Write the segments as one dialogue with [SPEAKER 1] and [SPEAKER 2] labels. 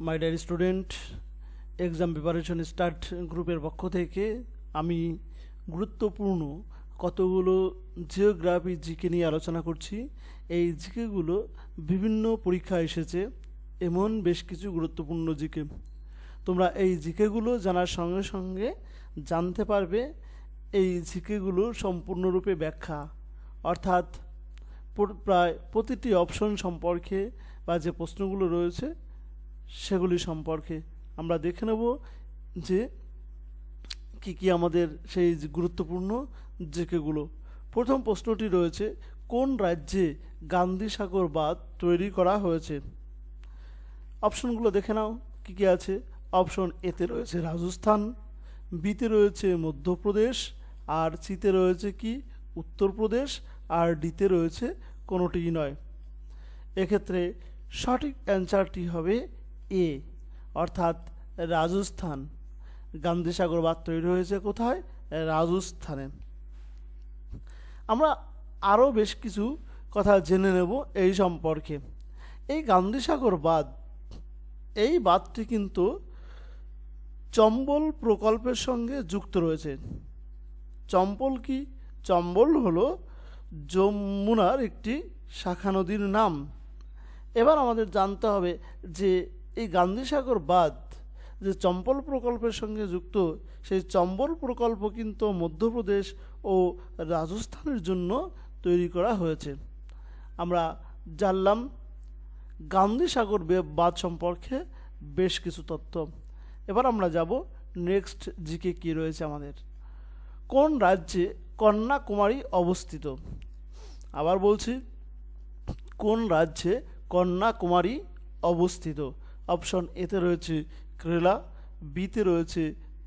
[SPEAKER 1] My dear student, exam preparation start গ্রুপের পক্ষ থেকে আমি গুরুত্বপূর্ণ কতগুলো জিওগ্রাফি জিকে নিয়ে আলোচনা করছি। এই জিকেগুলো বিভিন্ন পরীক্ষায় এসেছে, এমন বেশ কিছু গুরুত্বপূর্ণ জিকে। তোমরা এই জিকেগুলো জানার সঙ্গে সঙ্গে জানতে পারবে এই জিকেগুলো সম্পূর্ণরূপে ব্যাখ্যা, অর্থাৎ প্রায় প্রতিটি অপশন সম্পর্কে বা যে প্রশ্নগুলো রয়েছে সেগুলি সম্পর্কে আমরা দেখে নেব যে কি কি আমাদের সেই গুরুত্বপূর্ণ জিকেগুলো। প্রথম প্রশ্নটি রয়েছে, কোন রাজ্যে গান্ধী সাগর বাঁধ তৈরি করা হয়েছে? অপশনগুলো দেখে নাও কি কি আছে। অপশন এতে রয়েছে রাজস্থান, বিতে রয়েছে মধ্যপ্রদেশ, আর সিতে রয়েছে কি উত্তরপ্রদেশ, আর ডিতে রয়েছে কোনোটিই নয়। এক্ষেত্রে সঠিক অ্যান্সারটি হবে এ, অর্থাৎ রাজস্থান। গান্ধী সাগর বাঁধ তৈরি হয়েছে কোথায়? রাজস্থানে। আমরা আরও বেশ কিছু কথা জেনে নেব এই সম্পর্কে। এই গান্ধী সাগর বাঁধ, এই বাঁধটি কিন্তু চম্বল প্রকল্পের সঙ্গে যুক্ত রয়েছে। চম্বল কি? চম্বল হলো যমুনার একটি শাখা নদীর নাম। এবার আমাদের জানতে হবে যে এই গান্ধী সাগর বাঁধ যে চম্বল প্রকল্পের সঙ্গে যুক্ত, সেই চম্বল প্রকল্প কিন্তু মধ্যপ্রদেশ ও রাজস্থানের জন্য তৈরি করা হয়েছে। আমরা জানলাম গান্ধী সাগর বাঁধ সম্পর্কে বেশ কিছু তথ্য। এবার আমরা যাব নেক্সট জিকে কি রয়েছে আমাদের। কোন রাজ্যে কন্যাকুমারী অবস্থিত? আবার বলছি, কোন রাজ্যে কন্যাকুমারী অবস্থিত? অপশন এতে রয়েছে কেরালা, বিতে রয়েছে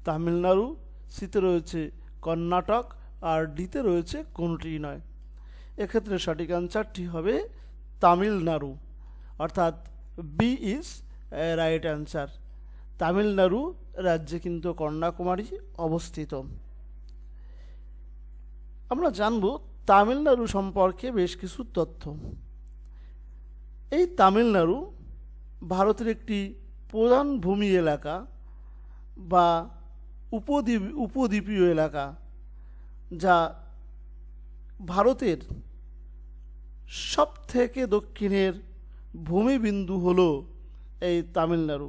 [SPEAKER 1] তামিলনাড়ু, সিতে রয়েছে কর্ণাটক, আর ডিতে রয়েছে কোনোটিই নয়। এক্ষেত্রে সঠিক অ্যান্সারটি হবে তামিলনাড়ু, অর্থাৎ B is right answer. Tamil Nadu রাজ্যে কিন্তু কন্যাকুমারী অবস্থিত। আমরা জানব তামিলনাড়ু সম্পর্কে বেশ কিছু তথ্য। এই তামিলনাড়ু ভারতের একটি প্রধান ভূমি এলাকা বা উপদ্বীপীয় এলাকা, যা ভারতের সবথেকে দক্ষিণের ভূমিবিন্দু হলো এই তামিলনাড়ু।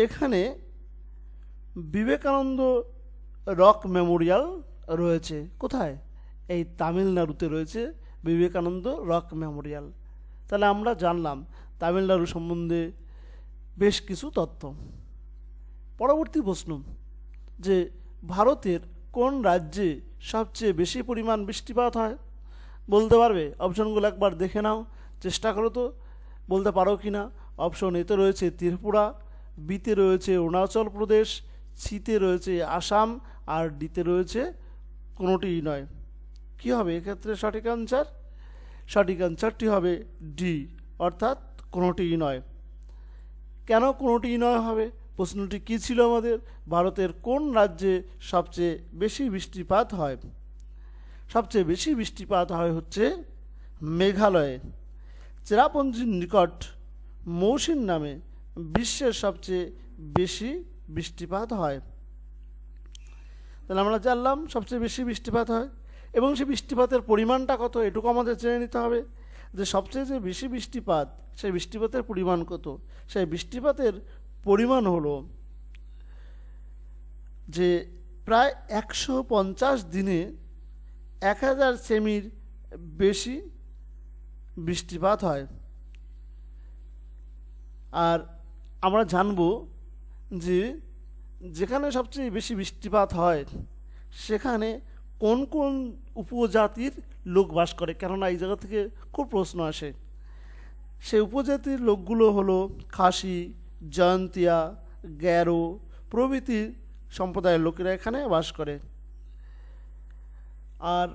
[SPEAKER 1] এখানে বিবেকানন্দ রক মেমোরিয়াল রয়েছে। কোথায়? এই তামিলনাড়ুতে রয়েছে বিবেকানন্দ রক মেমোরিয়াল। তাহলে আমরা জানলাম তামিলনাড়ু সম্বন্ধে বেশ কিছু তথ্য। পরবর্তী প্রশ্ন, যে ভারতের কোন রাজ্যে সবচেয়ে বেশি পরিমাণ বৃষ্টিপাত হয়? বলতে পারবে? অপশনগুলো একবার দেখে নাও, চেষ্টা করো তো বলতে পারো কি না। অপশন এতে রয়েছে ত্রিপুরা, বিতে রয়েছে অরুণাচল প্রদেশ, সিতে রয়েছে আসাম, আর ডিতে রয়েছে কোনোটিই নয়। কি হবে এক্ষেত্রে সঠিক অ্যান্সার? সঠিক অ্যান্সারটি হবে ডি, অর্থাৎ কোনোটিই নয়। কেন কোনোটিই নয় হবে? প্রশ্নটি কী ছিল আমাদের? ভারতের কোন রাজ্যে সবচেয়ে বেশি বৃষ্টিপাত হয়? সবচেয়ে বেশি বৃষ্টিপাত হয় হচ্ছে মেঘালয়ে। চেরাপুঞ্জির নিকট মৌসিন নামে বিশ্বের সবচেয়ে বেশি বৃষ্টিপাত হয়। তাহলে আমরা জানলাম সবচেয়ে বেশি বৃষ্টিপাত হয়, এবং সেই বৃষ্টিপাতের পরিমাণটা কত এটুকু আমাদের জেনে নিতে হবে। যে সবচেয়ে যে বেশি বৃষ্টিপাত, সেই বৃষ্টিপাতের পরিমাণ কত? সেই বৃষ্টিপাতের পরিমাণ হলো যে প্রায় 150 দিনে 1000 সেমির বেশি বৃষ্টিপাত হয়। আর আমরা জানব যে যেখানে সবচেয়ে বেশি বৃষ্টিপাত হয় সেখানে কোন কোন উপজাতির লোক বাস করে, কেননা এই জায়গা থেকে খুব প্রশ্ন আসে। সেই উপজাতির লোকগুলো হলো খাসি, জয়ন্তিয়া, গ্যারো প্রভৃতি সম্প্রদায়ের লোকেরা এখানে বাস করে। আর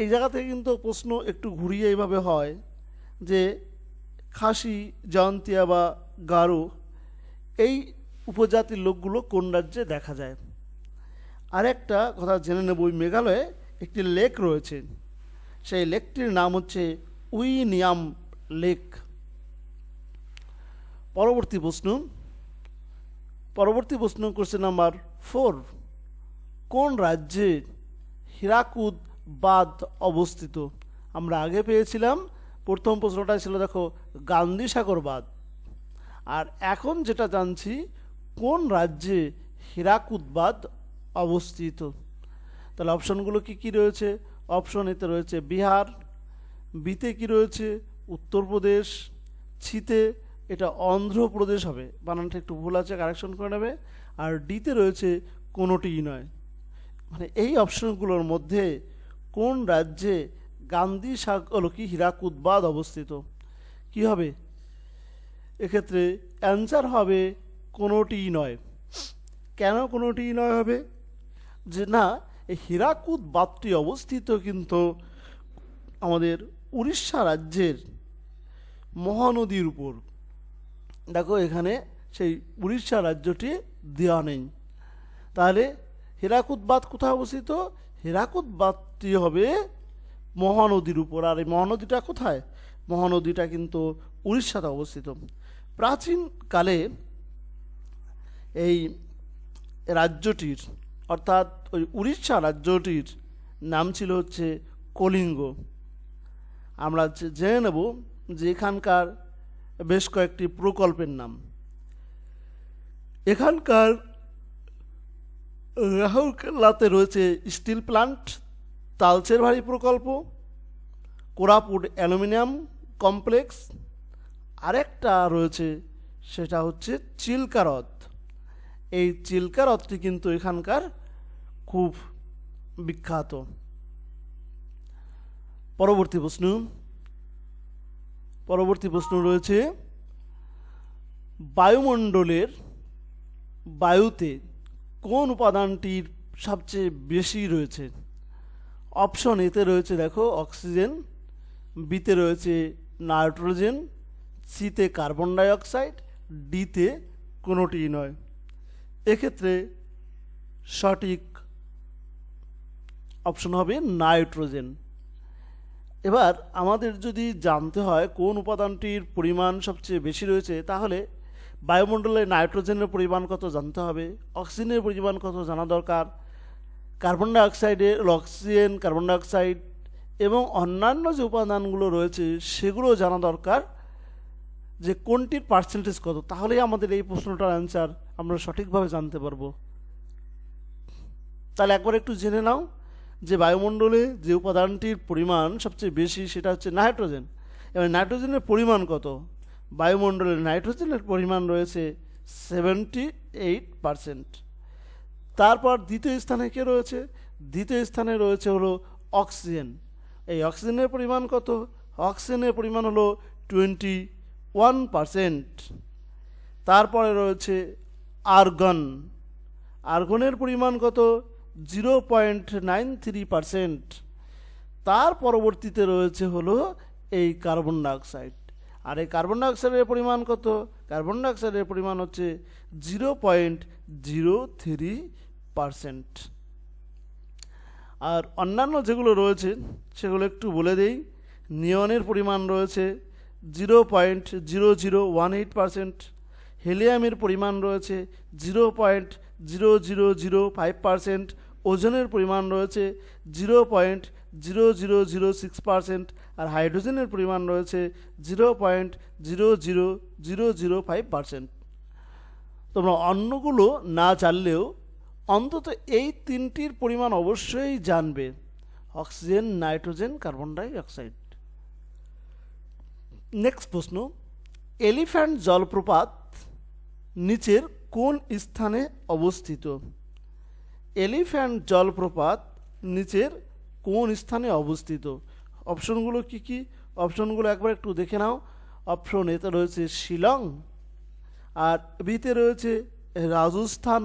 [SPEAKER 1] এই জায়গা থেকে কিন্তু প্রশ্ন একটু ঘুরিয়ে এইভাবে হয় যে খাসি, জয়ন্তিয়া বা গারো এই উপজাতির লোকগুলো কোন রাজ্যে দেখা যায়। আর একটা কথা জেনে নেব, মেঘালয়ে একটি লেক রয়েছে, সেই লেকটির নাম হচ্ছে উইনিয়াম লেক। পরবর্তী প্রশ্ন কোশ্চেন নাম্বার 4, কোন রাজ্যে হীরাকুদ বাঁধ অবস্থিত? আমরা আগে পেয়েছিলাম, প্রথম প্রশ্নটা ছিল দেখো গান্ধী সাগর বাঁধ, আর এখন যেটা জানছি কোন রাজ্যে হীরাকুদ বাঁধ অবস্থিত। তাহলে অপশনগুলো কি কি রয়েছে? অপশন এতে রয়েছে বিহার, বিতে কি রয়েছে উত্তরপ্রদেশ, সিতে এটা অন্ধ্রপ্রদেশ হবে, বানানটা একটু ভুল আছে, কারেকশন করে নেবে, আর ডিতে রয়েছে কোনোটিই নয়। মানে এই অপশনগুলোর মধ্যে কোন রাজ্যে গান্ধী সাগর কি হীরাকুদ বাঁধ অবস্থিত? কি হবে এক্ষেত্রে? অ্যান্সার হবে কোনোটিই নয়। কেন কোনোটিই নয় হবে? যে না, এই হীরাকুদ বাঁধটি অবস্থিত কিন্তু আমাদের উড়িষ্যা রাজ্যের মহানদীর উপর। দেখো এখানে সেই উড়িষ্যা রাজ্যটি দেওয়া নেই। তাহলে হীরাকুদ বাঁধ কোথায় অবস্থিত? হীরাকুদ বাঁধটি হবে মহানদীর উপর। আর এই মহানদীটা কোথায়? মহানদীটা কিন্তু উড়িষ্যাতে অবস্থিত। প্রাচীনকালে এই রাজ্যটির অর্থাৎ ওই উড়িষ্যা রাজ্যটির নাম ছিল হচ্ছে কলিঙ্গ। আমরা জেনে নেব যে এখানকার বেশ কয়েকটি প্রকল্পের নাম। এখানকার রাহুলকেল্লাতে রয়েছে স্টিল প্লান্ট, তালচের ভারী প্রকল্প, কোরাপুট অ্যালুমিনিয়াম কমপ্লেক্স, আরেকটা রয়েছে সেটা হচ্ছে চিল্কা হ্রদ। এই চিল্কা হ্রদটি কিন্তু এখানকার খুব বিখ্যাত। পরবর্তী প্রশ্ন রয়েছে বায়ুমণ্ডলের বায়ুতে কোন উপাদানটির সবচেয়ে বেশি রয়েছে? অপশন এতে রয়েছে দেখো অক্সিজেন, বিতে রয়েছে নাইট্রোজেন, সিতে কার্বন ডাইঅক্সাইড, ডিতে কোনোটিই নয়। এক্ষেত্রে সঠিক অপশন হবে নাইট্রোজেন। এবার আমাদের যদি জানতে হয় কোন উপাদানটির পরিমাণ সবচেয়ে বেশি রয়েছে, তাহলে বায়ুমণ্ডলে নাইট্রোজেনের পরিমাণ কত জানতে হবে, অক্সিজেনের পরিমাণ কত জানা দরকার, কার্বন ডাইঅক্সাইডের অক্সিজেন, কার্বন ডাইঅক্সাইড এবং অন্যান্য যে উপাদানগুলো রয়েছে সেগুলো জানা দরকার, যে কোনটির পার্সেন্টেজ কত। তাহলেই আমাদের এই প্রশ্নটার অ্যান্সার আমরা সঠিকভাবে জানতে পারবো। তাহলে একবার একটু জেনে নাও যে বায়ুমণ্ডলে যে উপাদানটির পরিমাণ সবচেয়ে বেশি সেটা হচ্ছে নাইট্রোজেন। এবার নাইট্রোজেনের পরিমাণ কত? বায়ুমণ্ডলে নাইট্রোজেনের পরিমাণ রয়েছে 78%। তারপর দ্বিতীয় স্থানে কে রয়েছে? দ্বিতীয় স্থানে রয়েছে হলো অক্সিজেন। এই অক্সিজেনের পরিমাণ কত? অক্সিজেনের পরিমাণ হলো 21%। তারপরে রয়েছে আর্গন। আর্গনের পরিমাণ কত? 0.93%। তার পরবর্তীতে রয়েছে হলো এই কার্বন ডাইঅক্সাইড। আর এই কার্বন ডাইঅক্সাইডের পরিমাণ কত? কার্বন ডাইঅক্সাইডের পরিমাণ হচ্ছে 0.03%। আর অন্যান্য যেগুলো রয়েছে সেগুলো একটু বলে দেই। নিয়নের পরিমাণ রয়েছে 0.0018%, হেলিয়ামের পরিমাণ রয়েছে 0.0005%, ওজনের পরিমাণ রয়েছে 0.0006%, আর হাইড্রোজেনের পরিমাণ রয়েছে 0.00005%। তোমরা অন্যগুলো না জানলেও অন্তত এই তিনটির পরিমাণ অবশ্যই জানবে: oxygen, nitrogen, carbon dioxide. Next প্রশ্ন, এলিফ্যান্ট জলপ্রপাত নিচের কোন স্থানে অবস্থিত? এলিফ্যান্ট জলপ্রপাত নিচের কোন স্থানে অবস্থিত? অপশনগুলো কি কি? অপশনগুলো একবার একটু দেখে নাও। অপশন এতে রয়েছে শিলং, আর বিতে রয়েছে রাজস্থান,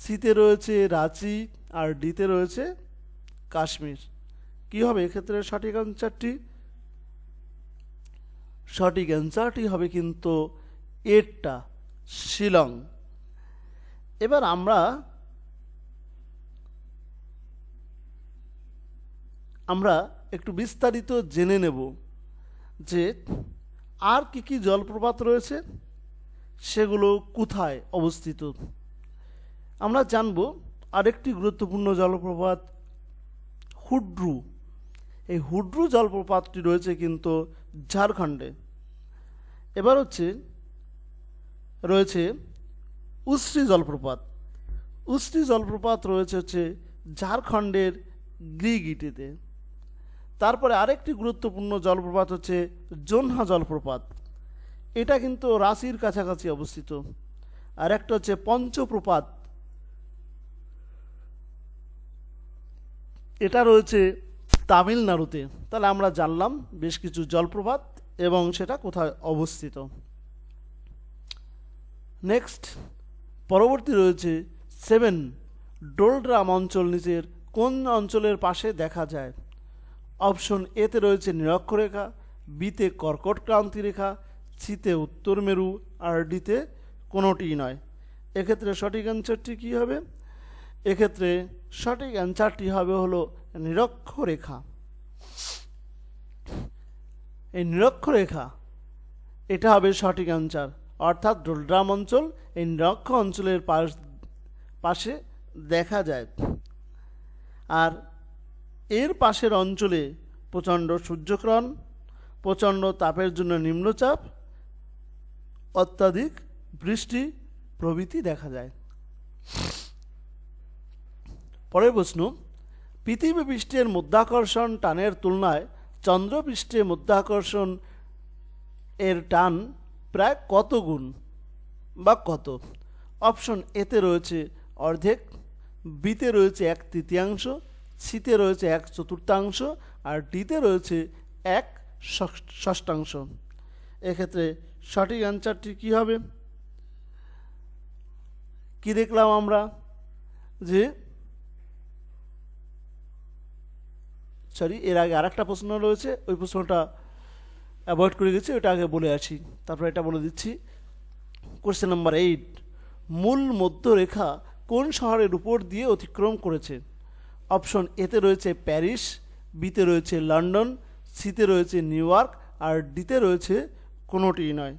[SPEAKER 1] সিতে রয়েছে রাঁচি, আর ডিতে রয়েছে কাশ্মীর। কি হবে এক্ষেত্রে সঠিক অ্যান্সারটি? সঠিক অ্যান্সারটি হবে কিন্তু এরটা, শিলং। এবার আমরা একটু বিস্তারিত জেনে নেব যে আর কি কি জলপ্রপাত রয়েছে, সেগুলো কোথায় অবস্থিত। আমরা জানব আরেকটি গুরুত্বপূর্ণ জলপ্রপাত হুড্রু। এই হুড্রু জলপ্রপাতটি রয়েছে কিন্তু ঝাড়খণ্ডে। এবার রয়েছে উশ্রী জলপ্রপাত। উশ্রী জলপ্রপাত রয়েছে ঝাড়খণ্ডের গিরিগিটিতে। তারপরে আরেকটি গুরুত্বপূর্ণ জলপ্রপাত হচ্ছে জোনহা জলপ্রপাত, এটা কিন্তু রাঁচির কাছাকাছি অবস্থিত। আর একটা হচ্ছে পঞ্চপ্রপাত, এটা রয়েছে তামিলনাড়ুতে। তাহলে আমরা জানলাম বেশ কিছু জলপ্রপাত এবং সেটা কোথায় অবস্থিত। নেক্সট পরবর্তী রয়েছে 7 ডোলড্রাম অঞ্চল নিচের কোন অঞ্চলের পাশে দেখা যায়। অপশন এতে রয়েছে নিরক্ষরেখা, বিতে কর্কট ক্রান্তি রেখা, সিতে উত্তর মেরু, আর ডিতে কোনোটিই নয়। এক্ষেত্রে সঠিক অ্যান্সারটি কী হবে? এক্ষেত্রে সঠিক অ্যান্সারটি হবে হলো নিরক্ষরেখা। এই নিরক্ষরেখা এটা হবে সঠিক অ্যান্সার, অর্থাৎ ডোলড্রাম অঞ্চল এই নিরক্ষ অঞ্চলের পাশে দেখা যায়। আর এর পাশের অঞ্চলে প্রচণ্ড সূর্যগ্রহণ, প্রচণ্ড তাপের জন্য নিম্নচাপ, অত্যাধিক বৃষ্টি প্রভৃতি দেখা যায়। পরের প্রশ্ন, পৃথিবী পৃষ্ঠের মধ্যাকর্ষণ টানের তুলনায় চন্দ্র পৃষ্ঠে মধ্যাকর্ষণ এর টান প্রায় কত গুণ বা কত? অপশন এতে রয়েছে অর্ধেক, বিতে রয়েছে 1/3, সিতে রয়েছে 1/4, আর ডিতে রয়েছে 1/6। এক্ষেত্রে সঠিক অ্যান্সারটি কী হবে? কি দেখলাম আমরা যে এর আগে আরেকটা প্রশ্ন রয়েছে, ওই প্রশ্নটা অ্যাভয়েড করে গেছি, ওটা আগে বলে আসি, তারপর এটা বলে দিচ্ছি। কোশ্চেন নাম্বার 8, মূল মধ্যরেখা কোন শহরের উপর দিয়ে অতিক্রম করেছে? অপশন এতে রয়েছে প্যারিস, বিতে রয়েছে লন্ডন, সিতে রয়েছে নিউ ইয়র্ক, আর ডিতে রয়েছে কোনোটিই নয়।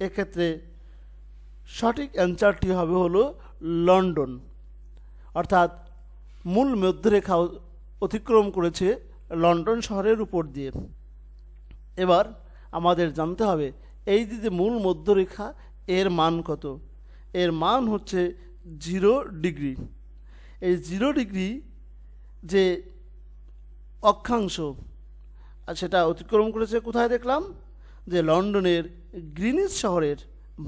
[SPEAKER 1] এক্ষেত্রে সঠিক অ্যান্সারটি হবে হলো লন্ডন, অর্থাৎ মূল মধ্যরেখা অতিক্রম করেছে লন্ডন শহরের উপর দিয়ে। এবার আমাদের জানতে হবে এই যে মূল মধ্যরেখা এর মান কত। এর মান হচ্ছে 0 ডিগ্রি। এই 0 ডিগ্রি যে অক্ষাংশ, আর সেটা অতিক্রম করেছে কোথায় দেখলাম? যে লন্ডনের গ্রিনিচ শহরের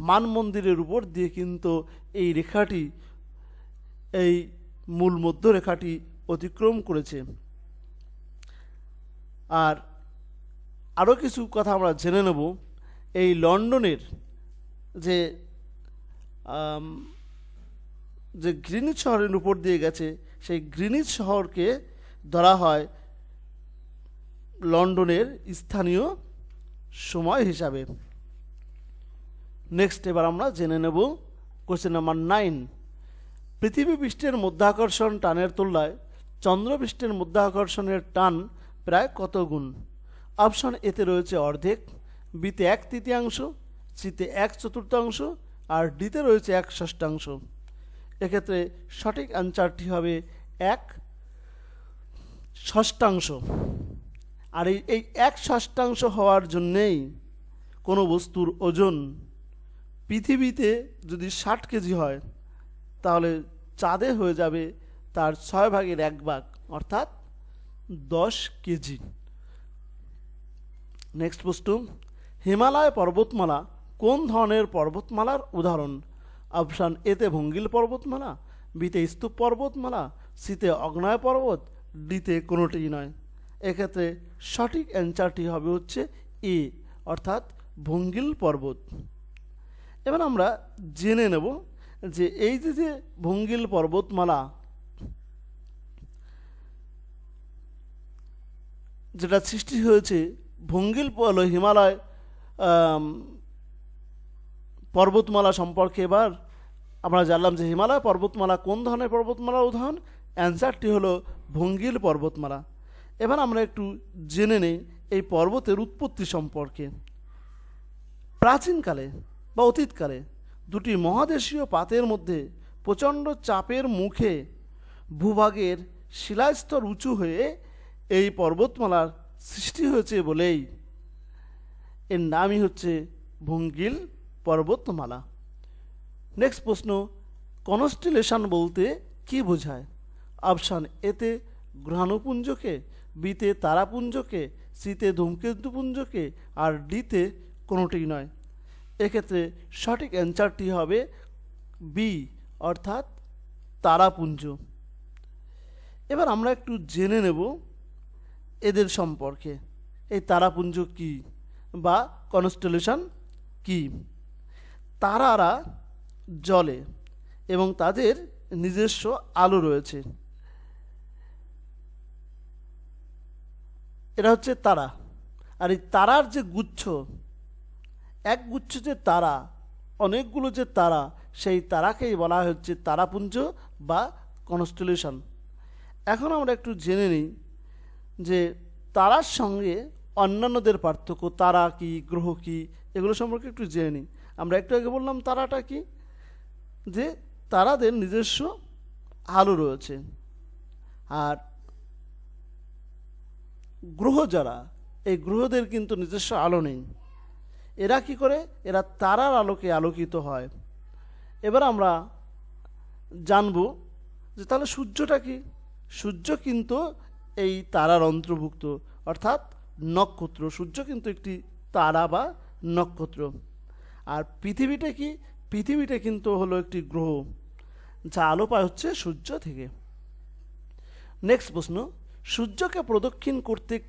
[SPEAKER 1] মানমন্দিরের উপর দিয়ে কিন্তু এই রেখাটি, এই মূল মধ্যরেখাটি অতিক্রম করেছে। আর আরও কিছু কথা আমরা জেনে নেব। এই লন্ডনের যে গ্রিনিচ শহরের উপর দিয়ে গেছে, সেই গ্রিনিচ শহরকে ধরা হয় লন্ডনের স্থানীয় সময় হিসাবে। নেক্সট এবার আমরা জেনে নেব কোশ্চেন নাম্বার 9, পৃথিবী পৃষ্ঠের মধ্যাকর্ষণ টানের তুলনায় চন্দ্রপৃষ্ঠের মধ্যাকর্ষণের টান প্রায় কত গুণ? অপশন এতে রয়েছে অর্ধেক, বিতে 1/3, সিতে 1/4, আর ডিতে রয়েছে 1/6। এক্ষেত্রে সঠিক অ্যান্সারটি হবে 1/6। আর এই 1/6 হওয়ার জন্যেই কোনো বস্তুর ওজন পৃথিবীতে যদি 60 কেজি হয়, তাহলে চাঁদে হয়ে যাবে তার 1/6, অর্থাৎ 10 কেজি। নেক্সট প্রশ্ন, হিমালয় পর্বতমালা কোন ধরনের পর্বতমালার উদাহরণ? অপশান এতে ভঙ্গিল পর্বতমালা, বিতে স্তূপ পর্বতমালা, সিতে অগ্নেয় পর্বত, ডিতে কোনোটিই নয়। এক্ষেত্রে সঠিক অ্যান্সারটি হবে হচ্ছে এ, অর্থাৎ ভঙ্গিল পর্বত। এবার আমরা জেনে নেব যে এই যে ভঙ্গিল পর্বতমালা যেটা সৃষ্টি হয়েছে, ভঙ্গিল হিমালয় পর্বতমালা সম্পর্কে এবার আমরা জানলাম যে হিমালয় পর্বতমালা কোন ধরনের পর্বতমালার উদাহরণ। অ্যান্সারটি হলো ভঙ্গিল প্রাচীনকালে বা অতীতকালে দুটি মহাদেশীয় পাতের মধ্যে প্রচণ্ড চাপের মুখে ভূভাগের শিলাস্তর উঁচু হয়ে এই পর্বতমালার সৃষ্টি হয়েছে বলেই এর নামই হচ্ছে ভঙ্গিল পর্বতমালা। নেক্সট প্রশ্ন, কনস্টিলেশন বলতে কি বোঝায়? অপশান এতে গ্রহাণুপুঞ্জকে, বিতে তারাপুঞ্জকে, সিতে ধূমকেতুপুঞ্জকে, আর ডিতে কোনোটিই নয়। এক্ষেত্রে সঠিক অ্যান্সারটি হবে বি অর্থাৎ তারাপুঞ্জ। এবার আমরা একটু জেনে নেব এদের সম্পর্কে, এই তারাপুঞ্জ কি বা কনস্টেলেশন কি। তারারা জ্বলে এবং তাদের নিজস্ব আলো রয়েছে। এটা হচ্ছে তারা। আর এই তারার যে গুচ্ছ, এক গুচ্ছ যে তারা, অনেকগুলো যে তারা, সেই তারাকেই বলা হচ্ছে তারাপুঞ্জ বা কনস্টেলেশন। এখন আমরা একটু জেনে নিই যে তারার সঙ্গে অন্যান্যদের পার্থক্য, তারা কি, গ্রহ কি, এগুলো সম্পর্কে একটু জেনে নিই। আমরা একটু আগে বললাম তারাটা কি, যে তারাদের নিজস্ব আলো রয়েছে। আর গ্রহ যারা, এই গ্রহদের কিন্তু নিজস্ব আলো নেই। এরা কি করে? এরা তারার আলোকে আলোকিত হয়। এবার আমরা জানব যে তাহলে সূর্যটা কি। সূর্য কিন্তু এই তারার অন্তর্ভুক্ত, অর্থাৎ নক্ষত্র। সূর্য কিন্তু একটি তারা বা নক্ষত্র। আর পৃথিবীটা কি? পৃথিবীটা কিন্তু হলো একটি গ্রহ, যা আলো পায় হচ্ছে সূর্য থেকে। নেক্সট প্রশ্ন, সূর্যকে প্রদক্ষিণ করতে একটি